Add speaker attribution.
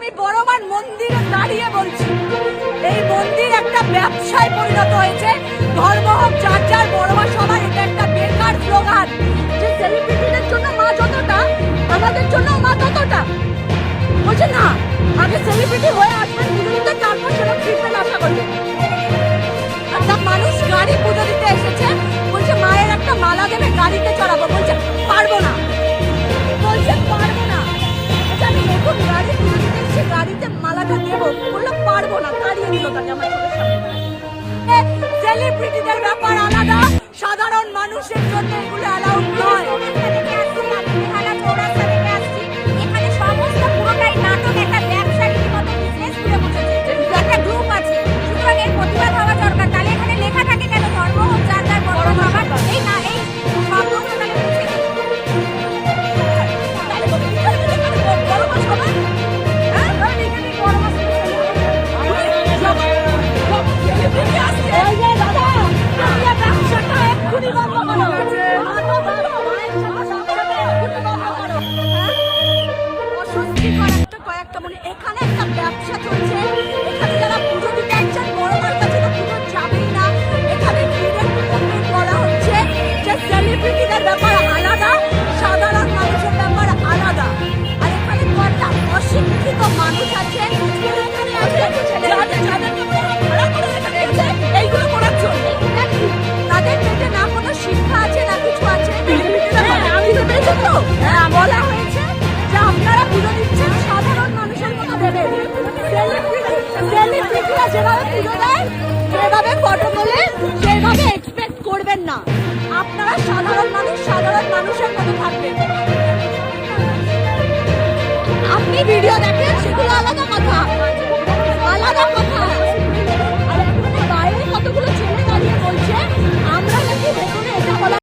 Speaker 1: আমি বড়মার মন্দিরে দাঁড়িয়ে বলছি, এই মন্দির একটা ব্যবসায় পরিণত হয়েছে। ধর্ম হোক যার যার, বড়মা সবার, এটা একটা বেকার স্লোগান। যে সেলিব্রিটিদের জন্য মা যতটা, আমাদের জন্য মা ততটা। বলছে না, আগে সেলিব্রিটি হয়ে আসবেন পুজো দিতে, তারপর সেরকম ট্রিটমেন্ট আশা করবেন। একটা মানুষ গাড়ি পুজো দিতে এসেছে, বলছে মায়ের একটা মালা দেবে, গাড়িতে চড়াবো। বলছে পারবো না, বলছে পারবো না। আমি নতুন গাড়ি পুজো দিতে এসেছি, গাড়িতে মালাটা দেবো, বললো পারবো না, তাড়িয়ে দিল তাকে আমার চোখের সামনে। সেলিব্রিটিদের ব্যাপার আলাদা, সাধারণ মানুষের জন্য এগুলো অ্যালাউড নয়।
Speaker 2: এখানে সমস্ত পুরোটাই নাটক, একটা ব্যবসা রীতিমতো বিজনেস করে বসেছে, একটা গ্রুপ আছে। সুতরাং এর প্রতিবাদ হওয়া দরকার। তাহলে এখানে লেখা থাকে কেন ধর্ম হোক যার যার, বড় বাবা এই না, এই সব লোক তাহলে বুঝে
Speaker 1: এখানে একটা ব্যবসা চলছে। এখানে যারা পুজো দিতে আসছেন, বড়মার কাছে তো পুজো যাবেই না। এখানে বলা হচ্ছে যে সেলিব্রিটিদের ব্যাপার আলাদা, সাধারণ মানুষের ব্যাপার আলাদা। আর এখানে কয়েকটা অশিক্ষিত মানুষ আছে, এইগুলো করার জন্য। তাদের পেটে না কোনো শিক্ষা আছে, না কিছু আছে। বলা হয়েছে যে আপনারা পুজো দিচ্ছেন, সাধারণ মানুষের মতো দেবেন। সেলিব্রিটিরা যেভাবে পুজো দেয়, যেভাবে ফটো তোলে, সেভাবে এক্সপেক্ট করবেন না। আপনারা সাধারণ মানুষ, সাধারণ মানুষের মতো থাকবেন। আপনি ভিডিও দেখেন, সেগুলো